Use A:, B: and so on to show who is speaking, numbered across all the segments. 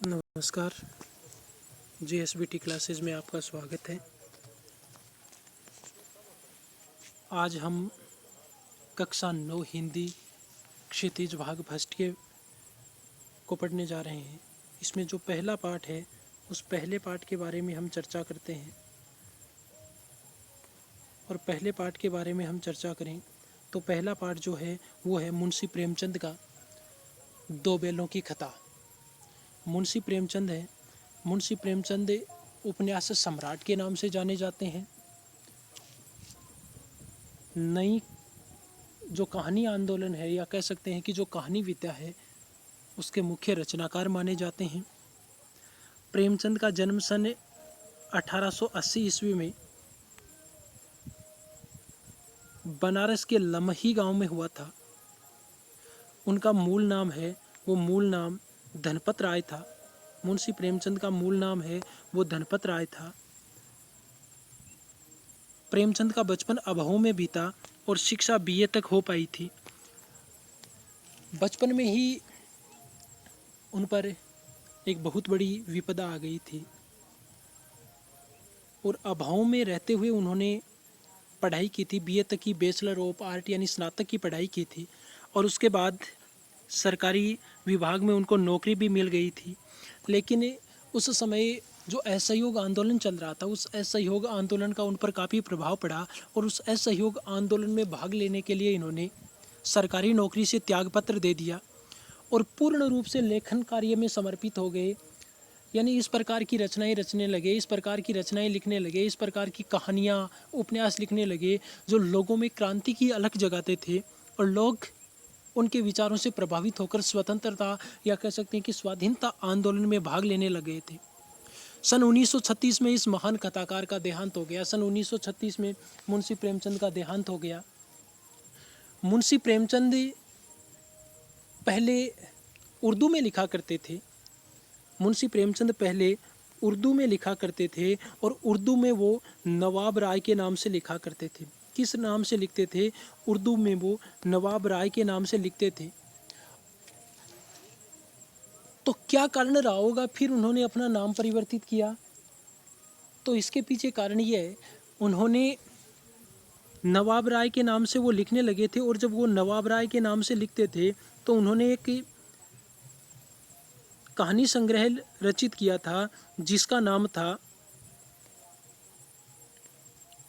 A: नमस्कार। जीएसबीटी क्लासेस में आपका स्वागत है। आज हम कक्षा 9 हिंदी क्षितिज भाग फर्स्ट को पढ़ने जा रहे हैं। इसमें जो पहला पाठ है उस पहले पाठ के बारे में हम चर्चा करते हैं। और पहले पाठ के बारे में हम चर्चा करें तो पहला पाठ जो है वो है मुंशी प्रेमचंद का दो बैलों की कथा। मुंशी प्रेमचंद उपन्यास सम्राट के नाम से जाने जाते हैं। नई जो कहानी आंदोलन है या कह सकते हैं कि जो कहानी विद्या है उसके मुख्य रचनाकार माने जाते हैं। प्रेमचंद का जन्म सन 1880 ईस्वी में बनारस के लमही गांव में हुआ था। उनका मूल नाम धनपत राय था। मुंशी प्रेमचंद का मूल नाम है वो धनपत राय था। प्रेमचंद का बचपन अभों में बीता और शिक्षा बीए तक हो पाई थी। बचपन में ही उन पर एक बहुत बड़ी विपदा आ गई थी और अभाव में रहते हुए उन्होंने पढ़ाई की थी। बीए तक की बैचलर ऑफ आर्ट यानी स्नातक की पढ़ाई की थी और उसके बाद सरकारी विभाग में उनको नौकरी भी मिल गई थी। लेकिन उस समय जो असहयोग आंदोलन चल रहा था उस असहयोग आंदोलन का उन पर काफ़ी प्रभाव पड़ा और उस असहयोग आंदोलन में भाग लेने के लिए इन्होंने सरकारी नौकरी से त्यागपत्र दे दिया और पूर्ण रूप से लेखन कार्य में समर्पित हो गए। यानी इस प्रकार की रचनाएं रचने लगे, इस प्रकार की रचनाएं लिखने लगे, इस प्रकार की कहानियाँ उपन्यास लिखने लगे जो लोगों में क्रांति की अलख जगाते थे और लोग उनके विचारों से प्रभावित होकर स्वतंत्रता या कह सकते हैं कि स्वाधीनता आंदोलन में भाग लेने लगे थे। सन 1936 में इस महान कथाकार का देहांत हो गया। सन 1936 में मुंशी प्रेमचंद का देहांत हो गया। मुंशी प्रेमचंद पहले उर्दू में लिखा करते थे। मुंशी प्रेमचंद पहले उर्दू में लिखा करते थे और उर्दू में वो नवाब राय के नाम से लिखा करते थे। किस नाम से लिखते थे? उर्दू में वो नवाब राय के नाम से लिखते थे। तो क्या कारण रहा होगा फिर उन्होंने अपना नाम परिवर्तित किया? तो इसके पीछे कारण ये है, उन्होंने नवाब राय के नाम से वो लिखने लगे थे और जब वो नवाब राय के नाम से लिखते थे तो उन्होंने एक कहानी संग्रह रचित किया था जिसका नाम था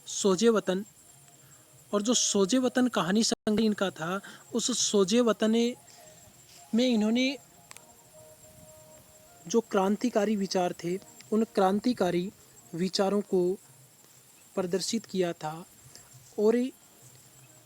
A: सोजे वतन। और जो सोजे वतन कहानी संग्रह इनका था उस सोजे वतन में इन्होंने जो क्रांतिकारी विचार थे उन क्रांतिकारी विचारों को प्रदर्शित किया था और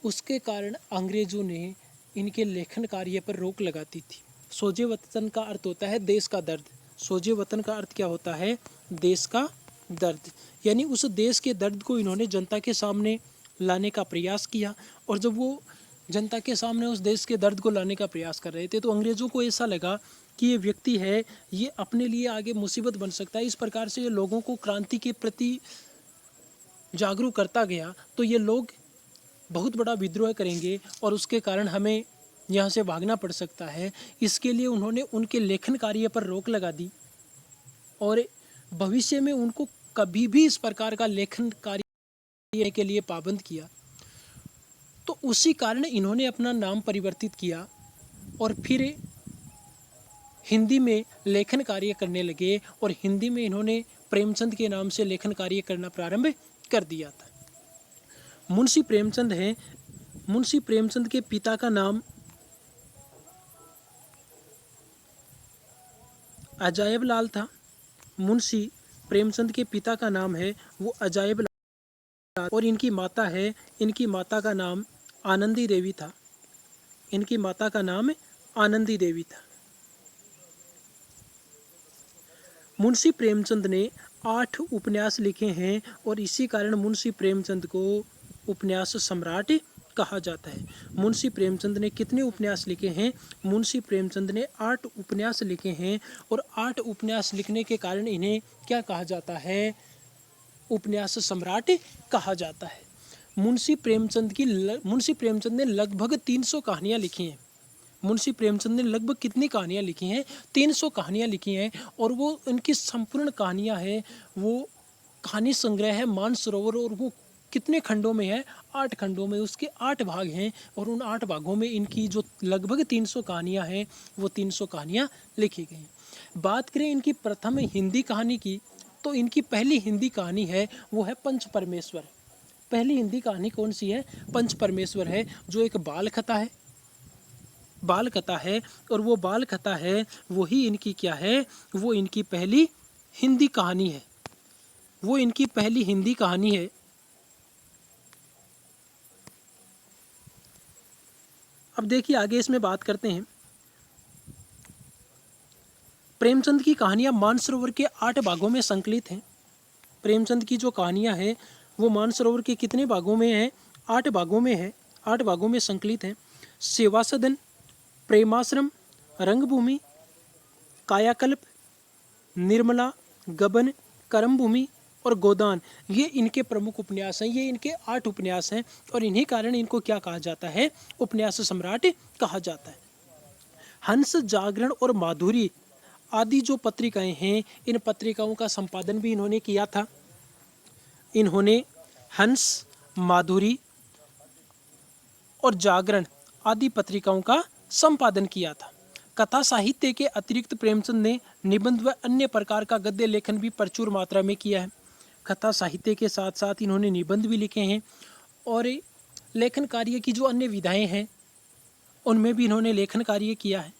A: उसके कारण अंग्रेजों ने इनके लेखन कार्य पर रोक लगाती थी। सोजे वतन का अर्थ होता है देश का दर्द। सोजे वतन का अर्थ क्या होता है? देश का दर्द। यानी उस देश के दर्द को इन्होंने जनता के सामने लाने का प्रयास किया और जब वो जनता के सामने उस देश के दर्द को लाने का प्रयास कर रहे थे तो अंग्रेजों को ऐसा लगा कि ये व्यक्ति है, ये अपने लिए आगे मुसीबत बन सकता है। इस प्रकार से ये लोगों को क्रांति के प्रति जागरूक करता गया तो ये लोग बहुत बड़ा विद्रोह करेंगे और उसके कारण हमें यहाँ से भागना पड़ सकता है। इसके लिए उन्होंने उनके लेखन कार्य पर रोक लगा दी और भविष्य में उनको कभी भी इस प्रकार का लेखन कार्य के लिए पाबंद किया। तो उसी कारण इन्होंने अपना नाम परिवर्तित किया और फिर हिंदी में लेखन कार्य करने लगे और हिंदी में इन्होंने प्रेमचंद के नाम से लेखन कार्य करना प्रारंभ कर दिया था। मुंशी प्रेमचंद हैं। मुंशी प्रेमचंद के पिता का नाम अजायब लाल था। मुंशी प्रेमचंद के पिता का नाम है वो अजायब लाल और इनकी माता का नाम आनंदी देवी था। इनकी माता का नाम आनंदी देवी था। मुंशी प्रेमचंद ने 8 उपन्यास लिखे हैं और इसी कारण मुंशी प्रेमचंद को उपन्यास सम्राट कहा जाता है। मुंशी प्रेमचंद ने कितने उपन्यास लिखे हैं? मुंशी प्रेमचंद ने 8 उपन्यास लिखे हैं और 8 उपन्यास लिखने के कारण इन्हें क्या कहा जाता है? उपन्यास सम्राट कहा जाता है। मुंशी प्रेमचंद ने लगभग 300 कहानियाँ लिखी हैं। मुंशी प्रेमचंद ने लगभग कितनी कहानियाँ लिखी हैं? 300 कहानियाँ लिखी हैं। और वो उनकी संपूर्ण कहानियाँ हैं, वो कहानी संग्रह है मानसरोवर। और वो कितने खंडों में है? 8 खंडों में। उसके 8 भाग हैं और उन 8 भागों में इनकी जो लगभग 300 कहानियाँ हैं, वो 300 कहानियाँ लिखी गई हैं। बात करें इनकी प्रथम हिंदी कहानी की, तो इनकी पहली हिंदी कहानी है वो है पंच परमेश्वर। पहली हिंदी कहानी कौन सी है? पंच परमेश्वर है, जो एक बाल कथा है। बाल कथा है, और वो बाल कथा है वही इनकी क्या है? वो इनकी पहली हिंदी कहानी है। वो इनकी पहली हिंदी कहानी है। अब देखिए आगे इसमें बात करते हैं। प्रेमचंद की कहानियां मानसरोवर के 8 भागों में संकलित हैं। प्रेमचंद की जो कहानियां हैं वो मानसरोवर के कितने भागों में है? 8 भागों में है। 8 भागों में संकलित है। सेवा सदन, प्रेमाश्रम, रंगभूमि, कायाकल्प, निर्मला, गबन, कर्मभूमि और गोदान, ये इनके प्रमुख उपन्यास हैं। ये इनके 8 उपन्यास हैं और इन्हीं कारण इनको क्या कहा जाता है? उपन्यास सम्राट कहा जाता है। हंस, जागरण और माधुरी आदि जो पत्रिकाएं हैं, इन पत्रिकाओं का संपादन भी इन्होंने किया था। इन्होंने हंस, माधुरी और जागरण आदि पत्रिकाओं का संपादन किया था। कथा साहित्य के अतिरिक्त प्रेमचंद ने निबंध व अन्य प्रकार का गद्य लेखन भी प्रचुर मात्रा में किया है। कथा साहित्य के साथ साथ इन्होंने निबंध भी लिखे हैं और लेखन कार्य की जो अन्य विधाएं हैं उनमें भी इन्होंने लेखन कार्य किया है।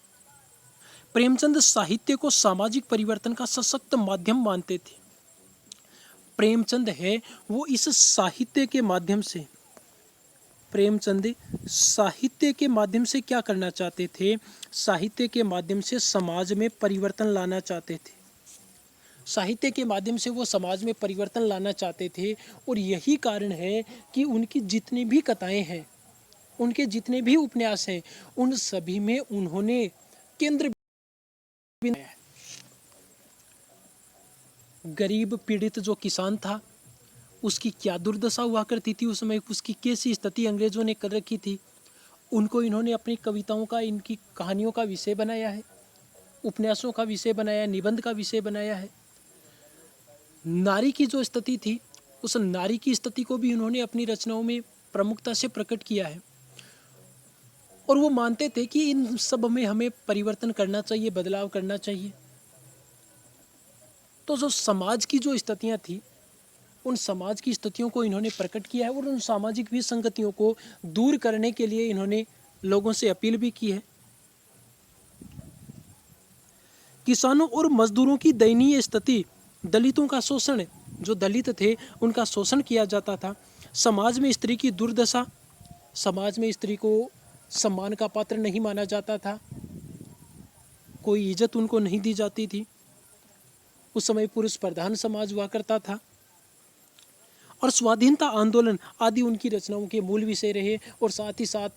A: प्रेमचंद साहित्य को सामाजिक परिवर्तन का सशक्त माध्यम मानते थे। प्रेमचंद है वो इस साहित्य के माध्यम से, प्रेमचंद साहित्य के माध्यम से क्या करना चाहते थे? साहित्य के माध्यम से समाज में परिवर्तन लाना चाहते थे। साहित्य के माध्यम से वो समाज में परिवर्तन लाना चाहते थे। और यही कारण है कि उनकी जितनी भी कथाएं हैं, उनके जितने भी उपन्यास हैं, उन सभी में उन्होंने केंद्र गरीब पीड़ित जो किसान था उसकी क्या दुर्दशा हुआ करती थी उस समय, उसकी कैसी स्थिति अंग्रेजों ने कर रखी थी, उनको इन्होंने अपनी कविताओं का, इनकी कहानियों का विषय बनाया है, उपन्यासों का विषय बनाया है, निबंध का विषय बनाया है। नारी की जो स्थिति थी, उस नारी की स्थिति को भी उन्होंने अपनी रचनाओं में प्रमुखता से प्रकट किया है। और वो मानते थे कि इन सब में हमें परिवर्तन करना चाहिए, बदलाव करना चाहिए। तो जो समाज की जो स्थितियां थी, उन समाज की स्थितियों को इन्होंने प्रकट किया है और उन सामाजिक विसंगतियों को दूर करने के लिए इन्होंने लोगों से अपील भी की है। किसानों और मजदूरों की दयनीय स्थिति, दलितों का शोषण, जो दलित थे उनका शोषण किया जाता था। समाज में स्त्री की दुर्दशा, समाज में स्त्री को सम्मान का पात्र नहीं माना जाता था, कोई इज्जत उनको नहीं दी जाती थी। उस समय पुरुष प्रधान समाज हुआ करता था। और स्वाधीनता आंदोलन आदि उनकी रचनाओं के मूल विषय रहे। और साथ ही साथ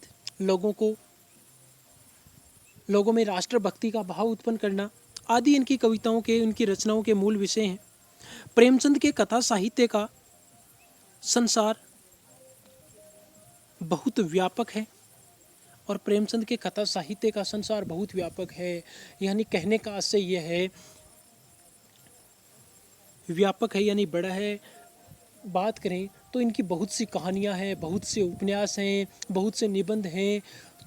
A: लोगों में राष्ट्रभक्ति का भाव उत्पन्न करना आदि इनकी कविताओं के, इनकी रचनाओं के मूल विषय हैं। प्रेमचंद के कथा साहित्य का संसार बहुत व्यापक है। और प्रेमचंद के कथा साहित्य का संसार बहुत व्यापक है, यानी कहने का आशय यह है, व्यापक है यानी बड़ा है। बात करें तो इनकी बहुत सी कहानियां हैं, बहुत से उपन्यास हैं, बहुत से निबंध हैं,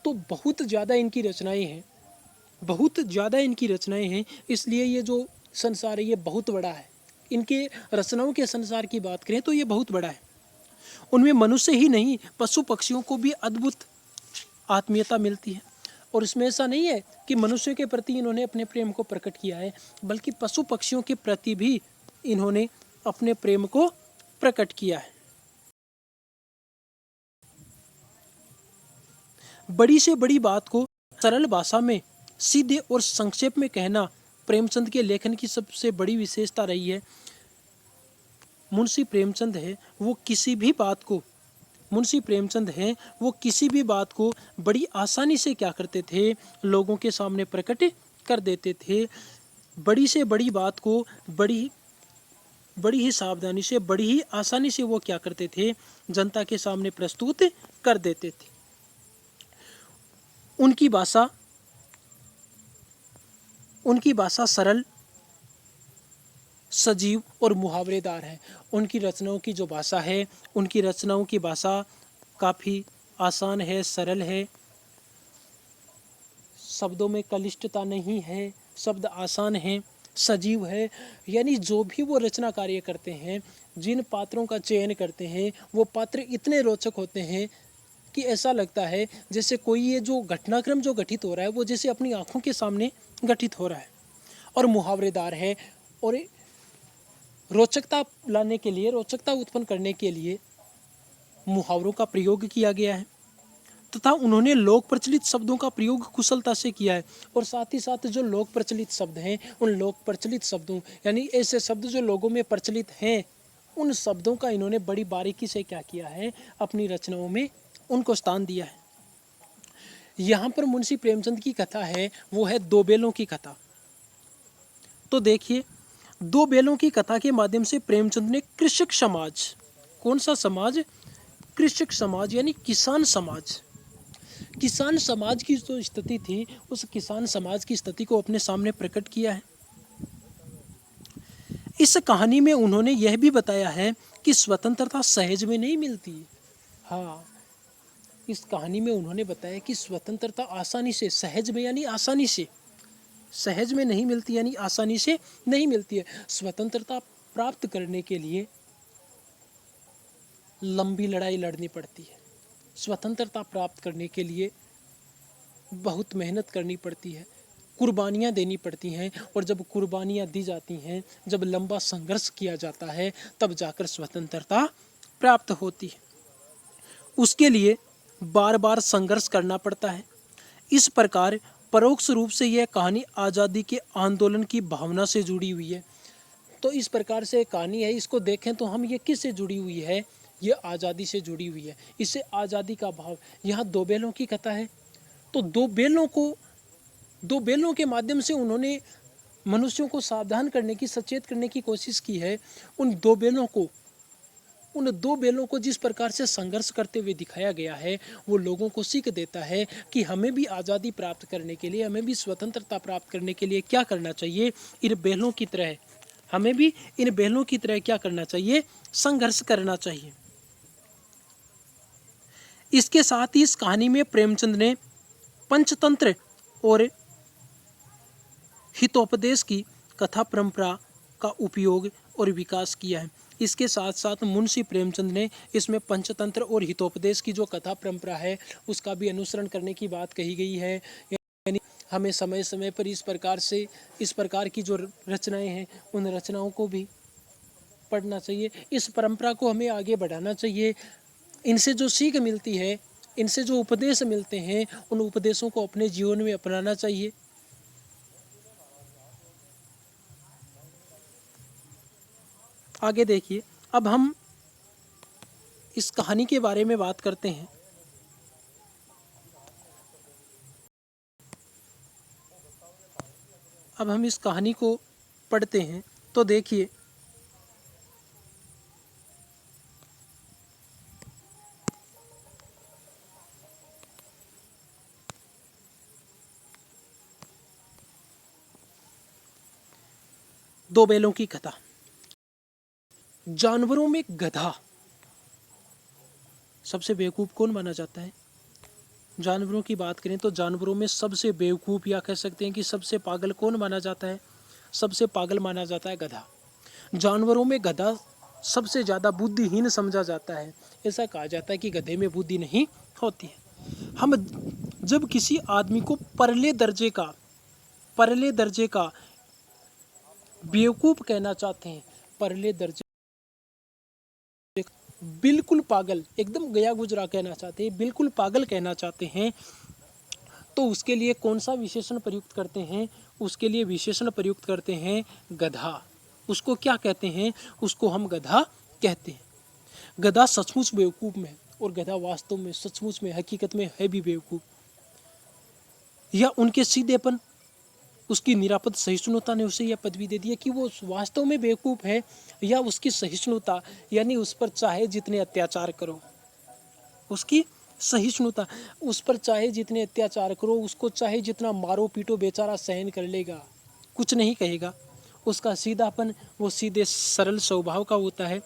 A: तो बहुत ज़्यादा इनकी रचनाएं हैं, बहुत ज़्यादा इनकी रचनाएं हैं। इसलिए ये जो संसार है ये बहुत बड़ा है। इनके रचनाओं के संसार की बात करें तो ये बहुत बड़ा है। उनमें मनुष्य ही नहीं, पशु पक्षियों को भी अद्भुत आत्मीयता मिलती है। और इसमें ऐसा नहीं है कि मनुष्य के प्रति इन्होंने अपने प्रेम को प्रकट किया है, बल्कि पशु पक्षियों के प्रति भी इन्होंने अपने प्रेम को प्रकट किया है। बड़ी से बड़ी बात को सरल भाषा में सीधे और संक्षेप में कहना प्रेमचंद के लेखन की सबसे बड़ी विशेषता रही है। मुंशी प्रेमचंद है वो किसी भी बात को बड़ी आसानी से क्या करते थे? लोगों के सामने प्रकट कर देते थे। बड़ी से बड़ी बात को बड़ी ही सावधानी से, बड़ी ही आसानी से वो क्या करते थे? जनता के सामने प्रस्तुत कर देते थे। उनकी भाषा उनकी भाषा सरल, सजीव और मुहावरेदार है। उनकी रचनाओं की जो भाषा है, उनकी रचनाओं की भाषा काफ़ी आसान है, सरल है, शब्दों में कलिष्टता नहीं है, शब्द आसान है, सजीव है। यानी जो भी वो रचना कार्य करते हैं, जिन पात्रों का चयन करते हैं, वो पात्र इतने रोचक होते हैं कि ऐसा लगता है जैसे कोई ये जो घटनाक्रम जो गठित हो रहा है वो जैसे अपनी आंखों के सामने गठित हो रहा है। और मुहावरेदार है, और रोचकता लाने के लिए, रोचकता उत्पन्न करने के लिए मुहावरों का प्रयोग किया गया है तथा उन्होंने लोक प्रचलित शब्दों का प्रयोग कुशलता से किया है। और साथ ही साथ जो लोक प्रचलित शब्द हैं, उन लोक प्रचलित शब्दों यानी ऐसे शब्द जो लोगों में प्रचलित हैं, उन शब्दों का इन्होंने बड़ी बारीकी से क्या किया है, अपनी रचनाओं में उनको स्थान दिया है। यहाँ पर मुंशी प्रेमचंद की कथा है, वो है दो बेलों की कथा। तो देखिए, दो बेलों की कथा के माध्यम से प्रेमचंद ने कृषक समाज, कौन सा समाज, कृषक समाज यानी किसान समाज, किसान समाज की जो स्थिति थी, उस किसान समाज की स्थिति को अपने सामने प्रकट किया है। इस कहानी में उन्होंने यह भी बताया है कि स्वतंत्रता सहज में नहीं मिलती। हाँ, इस कहानी में उन्होंने बताया कि स्वतंत्रता आसानी से, सहज में यानी आसानी से, सहज में नहीं मिलती यानी आसानी से नहीं मिलती है। स्वतंत्रता प्राप्त करने के लिए लंबी लड़ाई लड़नी पड़ती है। स्वतंत्रता प्राप्त करने के लिए बहुत मेहनत करनी पड़ती है, कुर्बानियाँ देनी पड़ती हैं। और जब कुर्बानियाँ दी जाती हैं, जब लंबा संघर्ष किया जाता है, तब जाकर स्वतंत्रता प्राप्त होती है। उसके लिए बार बार संघर्ष करना पड़ता है। इस प्रकार परोक्ष रूप से यह कहानी आज़ादी के आंदोलन की भावना से जुड़ी हुई है। तो इस प्रकार से कहानी है, इसको देखें तो हम ये किससे जुड़ी हुई है, ये आज़ादी से जुड़ी हुई है। इससे आज़ादी का भाव, यहाँ दो बैलों की कथा है, तो दो बैलों के माध्यम से उन्होंने मनुष्यों को सावधान करने की, सचेत करने की कोशिश की है। उन दो बैलों को जिस प्रकार से संघर्ष करते हुए दिखाया गया है, वो लोगों को सीख देता है कि हमें भी आज़ादी प्राप्त करने के लिए, हमें भी स्वतंत्रता प्राप्त करने के लिए क्या करना चाहिए, इन बैलों की तरह हमें भी इन बैलों की तरह क्या करना चाहिए, संघर्ष करना चाहिए। इसके साथ ही इस कहानी में प्रेमचंद ने पंचतंत्र और हितोपदेश की कथा परंपरा का उपयोग और विकास किया है। इसके साथ साथ मुंशी प्रेमचंद ने इसमें पंचतंत्र और हितोपदेश की जो कथा परंपरा है, उसका भी अनुसरण करने की बात कही गई है। यानी हमें समय समय पर इस प्रकार की जो रचनाएं हैं, उन रचनाओं को भी पढ़ना चाहिए। इस परंपरा को हमें आगे बढ़ाना चाहिए। इनसे जो सीख मिलती है, इनसे जो उपदेश मिलते हैं, उन उपदेशों को अपने जीवन में अपनाना चाहिए। आगे देखिए, अब हम इस कहानी के बारे में बात करते हैं। अब हम इस कहानी को पढ़ते हैं, तो देखिए, दो बैलों की कथा। जानवरों में गधा सबसे बेवकूफ कौन माना जाता है? जानवरों की बात करें तो जानवरों में सबसे बेवकूफ, या कह सकते हैं कि सबसे पागल कौन माना जाता है? सबसे पागल माना जाता है गधा। जानवरों में गधा सबसे ज़्यादा बुद्धिहीन समझा जाता है। ऐसा कहा जाता है कि गधे में बुद्धि नहीं होती है। हम जब किसी आदमी को परले दर्जे का बेवकूफ कहना चाहते हैं, परले दर्जे, बिल्कुल पागल, एकदम गया गुजरा कहना चाहते हैं, बिल्कुल पागल कहना चाहते हैं, तो उसके लिए कौन सा विशेषण प्रयुक्त करते हैं? उसके लिए विशेषण प्रयुक्त करते हैं गधा। उसको क्या कहते हैं? उसको हम गधा कहते हैं। गधा सचमुच बेवकूफ में, और गधा वास्तव में, सचमुच में, हकीकत में है भी बेवकूफ। या उनके सीधेपन, उसकी निरापद सहिष्णुता ने उसे यह पदवी दे दी है कि वो वास्तव में बेवकूफ है, या उसकी सहिष्णुता, यानी उस पर चाहे जितने अत्याचार करो, उसकी सहिष्णुता, उस पर चाहे जितने अत्याचार करो, उसको चाहे जितना मारो पीटो, बेचारा सहन कर लेगा। कुछ नहीं कहेगा। उसका सीधापन वो सीधे सरल स्वभाव का होता है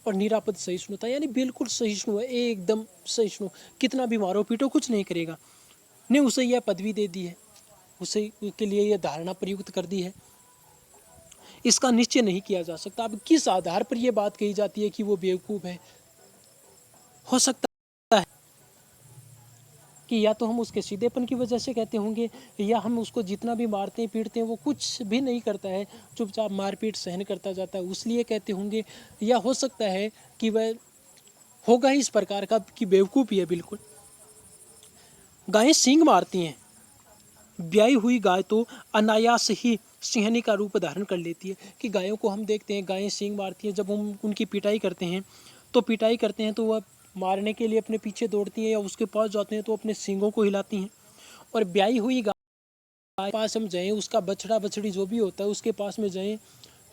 A: और निरापद सहिष्णुता, यानी बिल्कुल सहिष्णु है, एकदम सहिष्णु। कितना भी मारो पीटो कुछ नहीं करेगा। ने उसे यह पदवी दे दी है, उसे के लिए यह धारणा प्रयुक्त कर दी है। इसका निश्चय नहीं किया जा सकता। अब किस आधार पर यह बात कही जाती है कि वो बेवकूफ़ है? हो सकता है कि या तो हम उसके सीधेपन की वजह से कहते होंगे, या हम उसको जितना भी मारते हैं पीटते हैं वो कुछ भी नहीं करता है, चुपचाप मारपीट सहन करता जाता है, उसलिए कहते होंगे। या हो सकता है कि वह होगा ही इस प्रकार का कि बेवकूफ़ ही है बिल्कुल। गायें सींग मारती हैं, ब्याई हुई गाय तो अनायास ही सिंहनी का रूप धारण कर लेती है। कि गायों को हम देखते हैं, गायें सींग मारती हैं, जब हम उनकी पिटाई करते हैं तो वह मारने के लिए अपने पीछे दौड़ती हैं, या उसके पास जाते हैं तो अपने सींगों को हिलाती हैं। और ब्याई हुई गाय के पास हम जाएं, उसका बछड़ा बछड़ी जो भी होता है उसके पास में जाएं,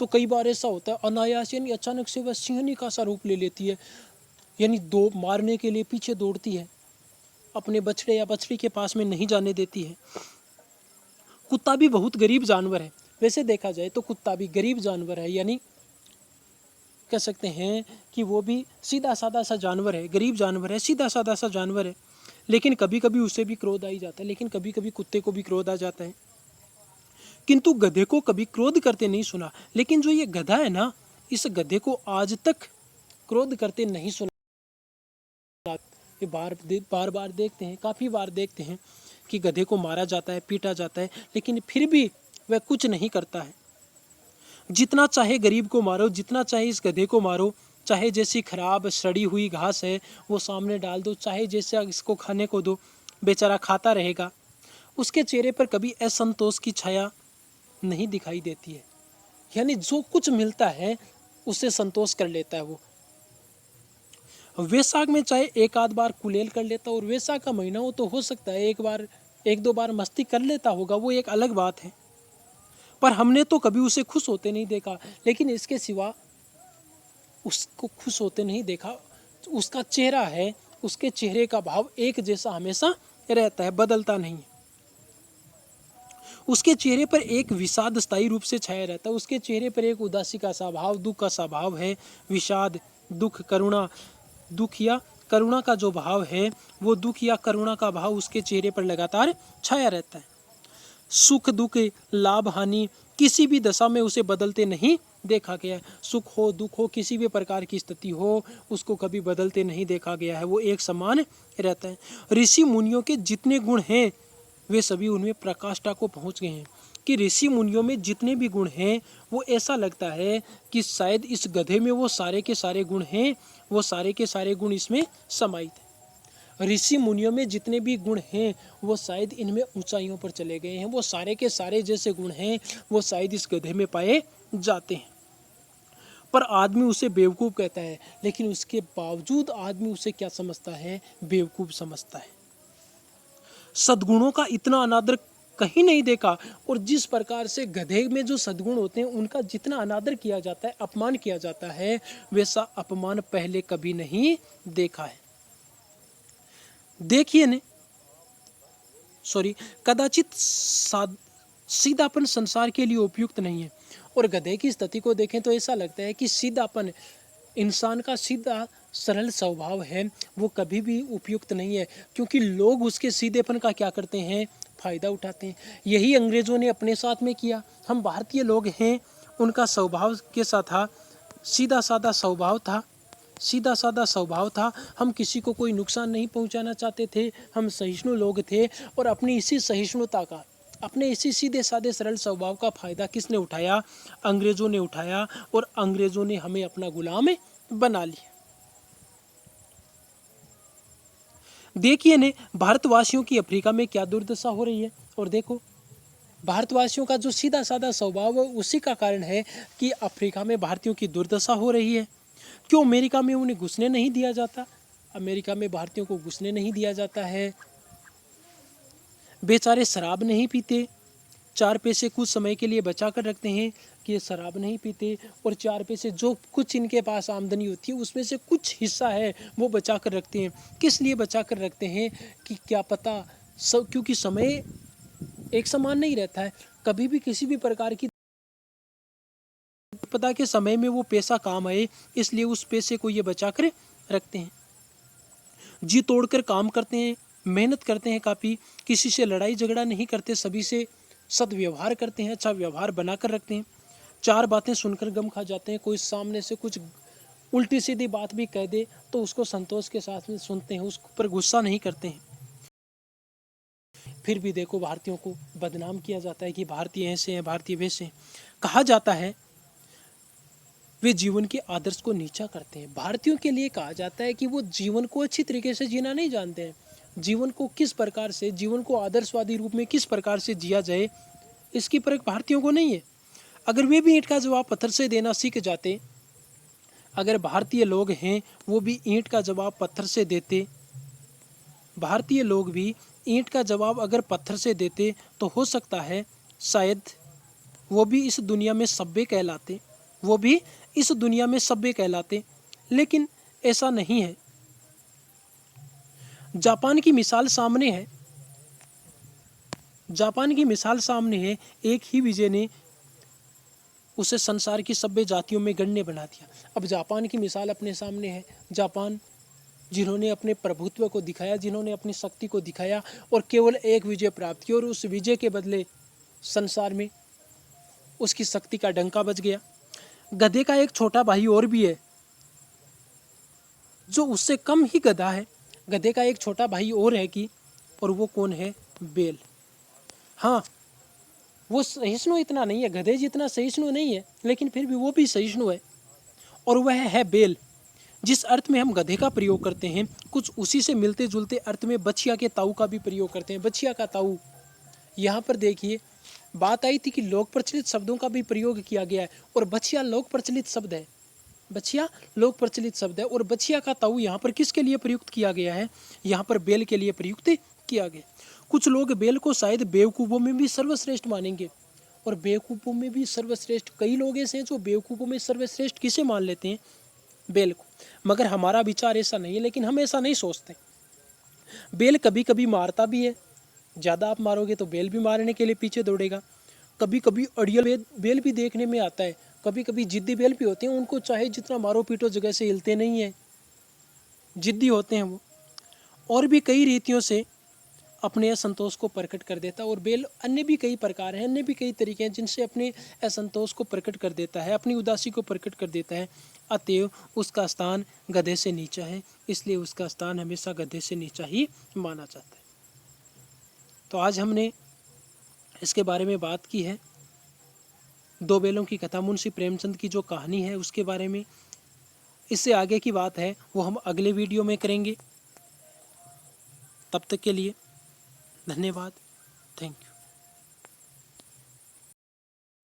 A: तो कई बार ऐसा होता है अनायास यानी अचानक से वह सिंहनी का सा रूप ले लेती है, यानी दो मारने के लिए पीछे दौड़ती है, अपने बछड़े या बछड़ी के पास में नहीं जाने देती है। कुत्ता भी बहुत गरीब जानवर है, वैसे देखा जाए तो कुत्ता भी गरीब जानवर है, यानी कह सकते हैं कि वो भी सीधा साधा सा जानवर है, गरीब जानवर है, सीधा साधा सा जानवर है। लेकिन कभी कभी उसे भी क्रोध आ ही जाता है, लेकिन कभी कभी कुत्ते को भी क्रोध आ जाता है। किंतु गधे को कभी क्रोध करते नहीं सुना। लेकिन जो ये गधा है ना, इस गधे को आज तक क्रोध करते नहीं सुना। ये बार बार देखते हैं, काफ़ी बार देखते हैं कि गधे को मारा जाता है, पीटा जाता है, लेकिन फिर भी वह कुछ नहीं करता है। जितना चाहे गरीब को मारो, जितना चाहे इस गधे को मारो, चाहे जैसी खराब सड़ी हुई घास है वो सामने डाल दो, चाहे जैसे इसको खाने को दो, बेचारा खाता रहेगा। उसके चेहरे पर कभी असंतोष की छाया नहीं दिखाई देती है, यानी जो कुछ मिलता है उससे संतोष कर लेता है वो। वैशाख में चाहे एक आध बार कुलेल कर लेता, और वैशाख का महीना हो तो हो सकता है एक दो बार मस्ती कर लेता होगा, वो एक अलग बात है। पर हमने तो कभी उसे खुश होते नहीं देखा, लेकिन इसके सिवा उसको खुश होते नहीं देखा। उसका चेहरा है, उसके चेहरे का भाव एक जैसा हमेशा रहता है, बदलता नहीं है। उसके चेहरे पर एक विषाद स्थायी रूप से छाया रहता है। उसके चेहरे पर एक उदासी का सा भाव, दुख का सा भाव है। विषाद, दुख, करुणा, दुख या करुणा का जो भाव है, वो दुख या करुणा का भाव उसके चेहरे पर लगातार छाया रहता है। सुख दुख, लाभ हानि, किसी भी दशा में उसे बदलते नहीं देखा गया। सुख हो दुख हो, किसी भी प्रकार की स्थिति हो, उसको कभी बदलते नहीं देखा गया है, वो एक समान रहता है। ऋषि मुनियों के जितने गुण हैं वे सभी उनमें प्रकाष्ठा को पहुंच गए हैं। कि ऋषि मुनियों में जितने भी गुण हैं, वो ऐसा लगता है कि शायद इस गधे में वो सारे के सारे गुण हैं, वो सारे के सारे गुण इसमें समाहित हैं। ऋषि मुनियों में जितने भी गुण हैं वो शायद इनमें ऊंचाइयों पर चले गए हैं, वो सारे के सारे जैसे गुण हैं वो शायद इस गधे में पाए जाते हैं। पर आदमी उसे बेवकूफ़ कहता है, लेकिन उसके बावजूद आदमी उसे क्या समझता है? बेवकूफ़ समझता है। सद्गुणों का इतना अनादर कहीं नहीं देखा, और जिस प्रकार से गधे में जो सद्गुण होते हैं उनका जितना अनादर किया जाता है, अपमान किया जाता है, वैसा अपमान पहले कभी नहीं देखा है। देखिए ने कदाचित सीधापन संसार के लिए उपयुक्त नहीं है। और गधे की स्थिति को देखें तो ऐसा लगता है कि सीधापन, इंसान का सीधा सरल स्वभाव है, वो कभी भी उपयुक्त नहीं है, क्योंकि लोग उसके सीधेपन का क्या करते हैं? फ़ायदा उठाते हैं। यही अंग्रेज़ों ने अपने साथ में किया। हम भारतीय लोग हैं, उनका स्वभाव कैसा था? सीधा साधा स्वभाव था, सीधा साधा स्वभाव था। हम किसी को कोई नुकसान नहीं पहुंचाना चाहते थे, हम सहिष्णु लोग थे। और अपनी इसी सहिष्णुता का, अपने इसी सीधे साधे सरल स्वभाव का फ़ायदा किसने उठाया? अंग्रेज़ों ने उठाया, और अंग्रेज़ों ने हमें अपना गुलाम बना लिया। देखिए ने भारतवासियों की अफ्रीका में क्या दुर्दशा हो रही है। और देखो, भारतवासियों का जो सीधा साधा स्वभाव है उसी का कारण है कि अफ्रीका में भारतीयों की दुर्दशा हो रही है। क्यों अमेरिका में उन्हें घुसने नहीं दिया जाता? अमेरिका में भारतीयों को घुसने नहीं दिया जाता है। बेचारे शराब नहीं पीते, 4 पैसे कुछ समय के लिए बचा कर रखते हैं कि ये शराब नहीं पीते, और 4 पैसे जो कुछ इनके पास आमदनी होती है उसमें से कुछ हिस्सा है वो बचा कर रखते हैं। किस लिए बचा कर रखते हैं? कि क्या पता क्योंकि समय एक समान नहीं रहता है। कभी भी किसी भी प्रकार की विपदा के समय में वो पैसा काम आए, इसलिए उस पैसे को ये बचा कर रखते हैं। जी तोड़कर काम करते हैं, मेहनत करते हैं काफ़ी, किसी से लड़ाई झगड़ा नहीं करते, सभी से सदव्यवहार करते हैं, अच्छा व्यवहार बनाकर रखते हैं। चार बातें सुनकर गम खा जाते हैं, कोई सामने से कुछ उल्टी सीधी बात भी कह दे तो उसको संतोष के साथ में सुनते हैं, उस पर गुस्सा नहीं करते हैं। फिर भी देखो भारतीयों को बदनाम किया जाता है कि भारतीय ऐसे हैं, भारतीय वैसे हैं। कहा जाता है वे जीवन के आदर्श को नीचा करते हैं। भारतीयों के लिए कहा जाता है कि वो जीवन को अच्छी तरीके से जीना नहीं जानते हैं। जीवन को किस प्रकार से, जीवन को आदर्शवादी रूप में किस प्रकार से जिया जाए, इसकी परख भारतीयों को नहीं है। अगर वे भी ईंट का जवाब पत्थर से देना सीख जाते, अगर भारतीय लोग हैं वो भी ईंट का जवाब पत्थर से देते, भारतीय लोग भी ईंट का जवाब अगर पत्थर से देते तो हो सकता है शायद वो भी इस दुनिया में सभ्य कहलाते, वो भी इस दुनिया में सभ्य कहलाते। लेकिन ऐसा नहीं है। जापान की मिसाल सामने है, जापान की मिसाल सामने है। एक ही विजय ने उसे संसार की सभ्य जातियों में गण्य बना दिया। अब जापान की मिसाल अपने सामने है। जापान जिन्होंने अपने प्रभुत्व को दिखाया, जिन्होंने अपनी शक्ति को दिखाया और केवल एक विजय प्राप्त की, और उस विजय के बदले संसार में उसकी शक्ति का डंका बज गया। गधे का एक छोटा भाई और भी है जो उससे कम ही गधा है। गधे का एक छोटा भाई और है कि, और वो कौन है? बैल। हाँ, वो सहिष्णु इतना नहीं है, गधे जितना सहिष्णु नहीं है, लेकिन फिर भी वो भी सहिष्णु है, और वह है बैल। जिस अर्थ में हम गधे का प्रयोग करते हैं, कुछ उसी से मिलते जुलते अर्थ में बछिया के ताऊ का भी प्रयोग करते हैं। बछिया का ताऊ, यहाँ पर देखिए बात आई थी कि लोक प्रचलित शब्दों का भी प्रयोग किया गया है, और बछिया लोक प्रचलित शब्द है। बछिया लोक प्रचलित शब्द है, और बछिया का ताऊ यहाँ पर किसके लिए प्रयुक्त किया गया है? यहाँ पर बैल के लिए प्रयुक्त किया गया। कुछ लोग बैल को शायद बेवकूफ़ों में भी सर्वश्रेष्ठ मानेंगे, और बेवकूफ़ों में भी सर्वश्रेष्ठ, कई लोग ऐसे हैं जो बेवकूफ़ों में सर्वश्रेष्ठ किसे मान लेते हैं? बैल को। मगर हमारा विचार ऐसा नहीं है, लेकिन हम ऐसा नहीं सोचते। बैल कभी कभी मारता भी है, ज़्यादा आप मारोगे तो बैल भी मारने के लिए पीछे दौड़ेगा। कभी कभी अड़ियल बैल भी देखने में आता है, कभी कभी जिद्दी बैल भी होते हैं, उनको चाहे जितना मारो पीटो जगह से हिलते नहीं हैं, जिद्दी होते हैं वो। और भी कई रीतियों से अपने असंतोष को प्रकट कर देता है। और बैल अन्य भी कई प्रकार हैं, अन्य भी कई तरीके हैं जिनसे अपने असंतोष को प्रकट कर देता है, अपनी उदासी को प्रकट कर देता है। अतएव उसका स्थान गधे से नीचा है, इसलिए उसका स्थान हमेशा गधे से नीचा ही माना जाता है। तो आज हमने इसके बारे में बात की है, दो बैलों की कथा, मुंशी प्रेमचंद की जो कहानी है उसके बारे में। इससे आगे की बात है वो हम अगले वीडियो में करेंगे। तब तक के लिए धन्यवाद, थैंक यू।